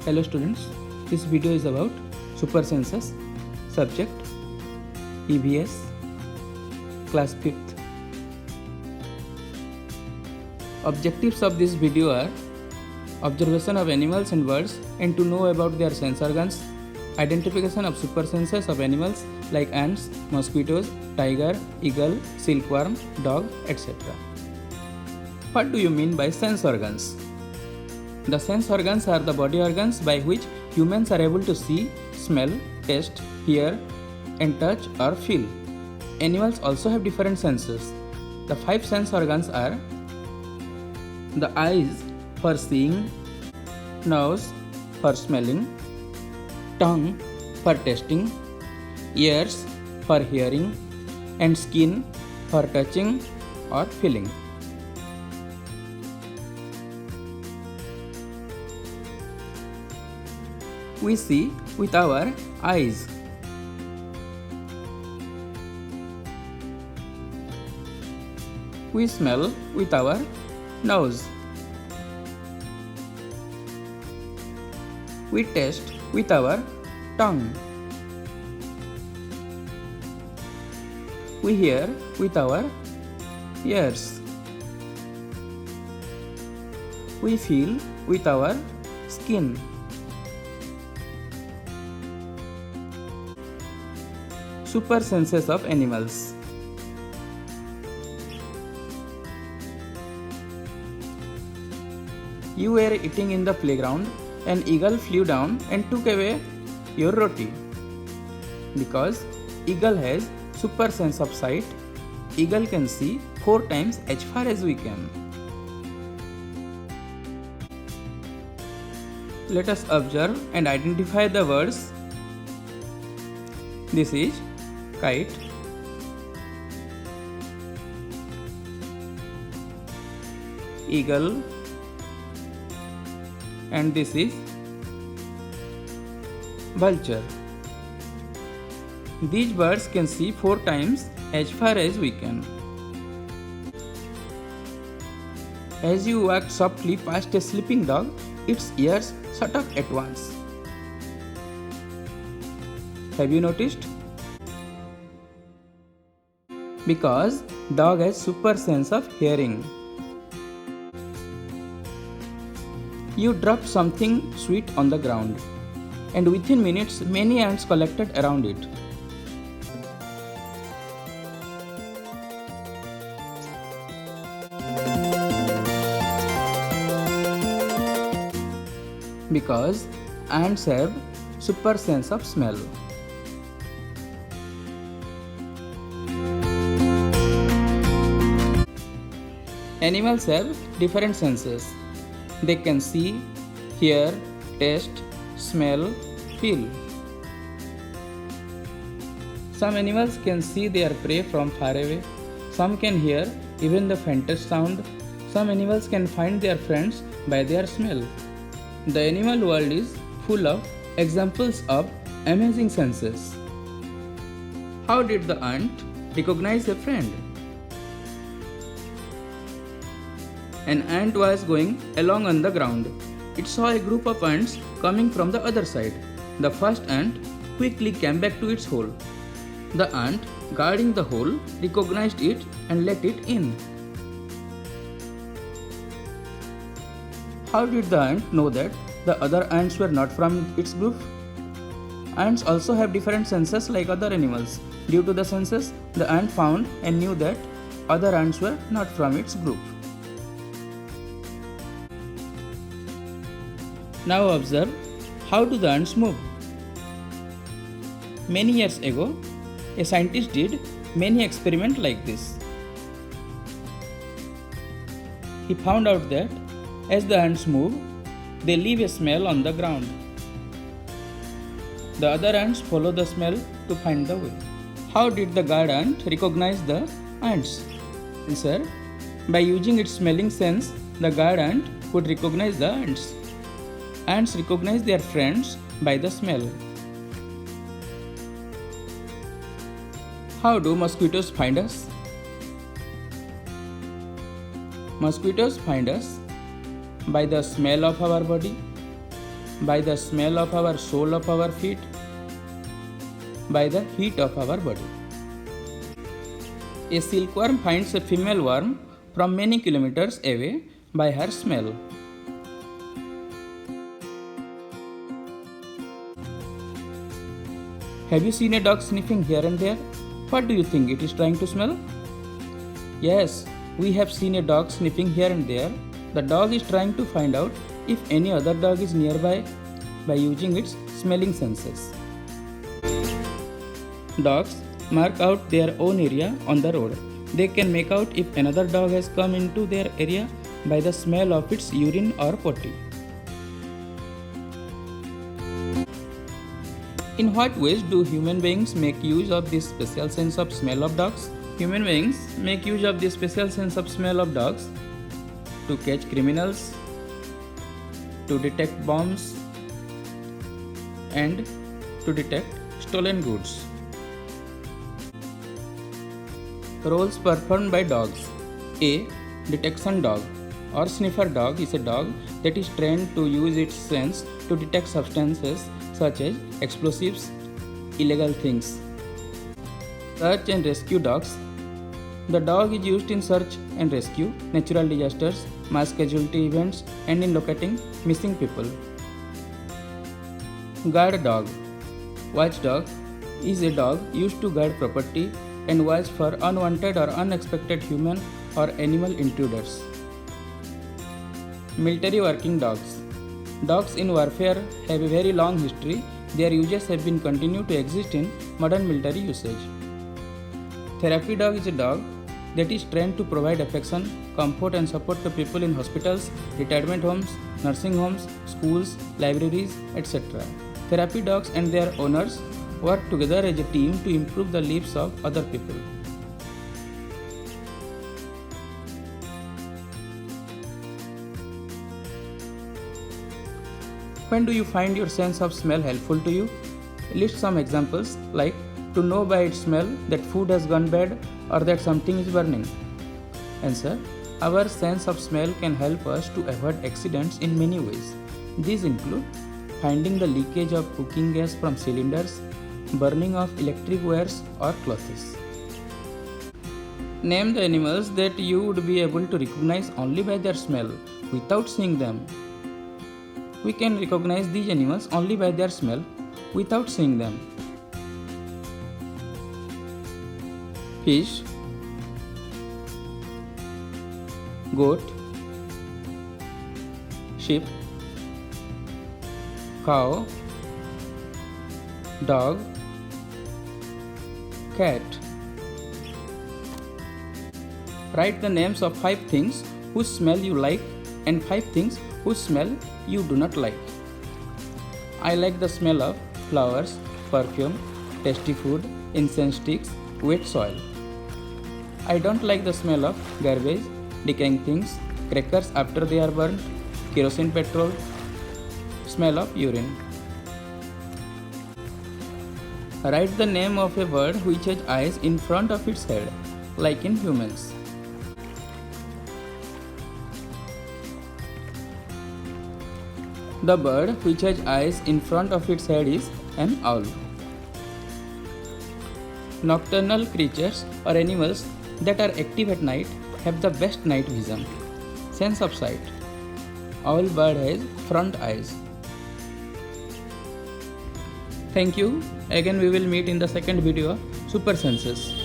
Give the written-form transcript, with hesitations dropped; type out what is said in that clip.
Hello students, this video is about super senses, subject EVS, class 5th. Objectives of this video are observation of animals and birds and to know about their sense organs, identification of super senses of animals like ants, mosquitoes, tiger, eagle, silkworm, dog, etc. What do you mean by sense organs? The sense organs are the body organs by which humans are able to see, smell, taste, hear, and touch or feel. Animals also have different senses. The 5 sense organs are the eyes for seeing, nose for smelling, tongue for tasting, ears for hearing, and skin for touching or feeling. We see with our eyes. We smell with our nose. We taste with our tongue. We hear with our ears. We feel with our skin. Super senses of animals. You were eating in the playground. An eagle flew down and took away your roti. Because eagle has super sense of sight, eagle can see 4 times as far as we can. Let us observe and identify the words. This is kite, eagle, and this is vulture. These birds can see 4 times as far as we can. As you walk softly past a sleeping dog, its ears shut up at once. Have you noticed? Because dog has super sense of hearing. You dropped something sweet on the ground, and within minutes many ants collected around it. Because ants have super sense of smell. Animals have different senses. They can see, hear, taste, smell, feel. Some animals can see their prey from far away. Some can hear even the faintest sound. Some animals can find their friends by their smell. The animal world is full of examples of amazing senses. How did the ant recognize a friend? An ant was going along on the ground. It saw a group of ants coming from the other side. The first ant quickly came back to its hole. The ant guarding the hole recognized it and let it in. How did the ant know that the other ants were not from its group? Ants also have different senses like other animals. Due to the senses, the ant found and knew that other ants were not from its group. Now observe, how do the ants move? Many years ago, a scientist did many experiments like this. He found out that as the ants move, they leave a smell on the ground. The other ants follow the smell to find the way. How did the guard ant recognize the ants? Answer: by using its smelling sense, the guard ant could recognize the ants. Ants recognize their friends by the smell. How do mosquitoes find us? Mosquitoes find us by the smell of our body. by the smell of our sole of our feet, by the heat of our body. A silkworm finds a female worm from many kilometers away by her smell. Have you seen a dog sniffing here and there? What do you think it is trying to smell? Yes, we have seen a dog sniffing here and there. The dog is trying to find out if any other dog is nearby by using its smelling senses. Dogs mark out their own area on the road. They can make out if another dog has come into their area by the smell of its urine or potty. In what ways do human beings make use of this special sense of smell of dogs? Human beings make use of this special sense of smell of dogs to catch criminals, to detect bombs, and to detect stolen goods. Roles performed by dogs. A. Detection dog or sniffer dog is a dog that is trained to use its sense to detect substances such as explosives, illegal things. Search and rescue dogs. The dog is used in search and rescue, natural disasters, mass casualty events, and in locating missing people. Guard dog. Watchdog is a dog used to guard property and watch for unwanted or unexpected human or animal intruders. Military working dogs. Dogs in warfare have a very long history. Their uses have been continued to exist in modern military usage. Therapy dog is a dog that is trained to provide affection, comfort and support to people in hospitals, retirement homes, nursing homes, schools, libraries, etc. Therapy dogs and their owners work together as a team to improve the lives of other people. When do you find your sense of smell helpful to you? List some examples like to know by its smell that food has gone bad or that something is burning. Answer. Our sense of smell can help us to avoid accidents in many ways. These include finding the leakage of cooking gas from cylinders, burning of electric wires or clothes. Name the animals that you would be able to recognize only by their smell without seeing them. We can recognize these animals only by their smell without seeing them. Fish, goat, sheep, cow, dog, cat. Write the names of 5 things whose smell you like and 5 things whose smell you do not like. I like the smell of flowers, perfume, tasty food, incense sticks, wet soil. I don't like the smell of garbage, decaying things, crackers after they are burned, kerosene petrol, smell of urine. Write the name of a bird which has eyes in front of its head, like in humans. The bird which has eyes in front of its head is an owl. Nocturnal creatures or animals that are active at night have the best night vision. Sense of sight. Owl bird has front eyes. Thank you. Again we will meet in the second video of Super Senses.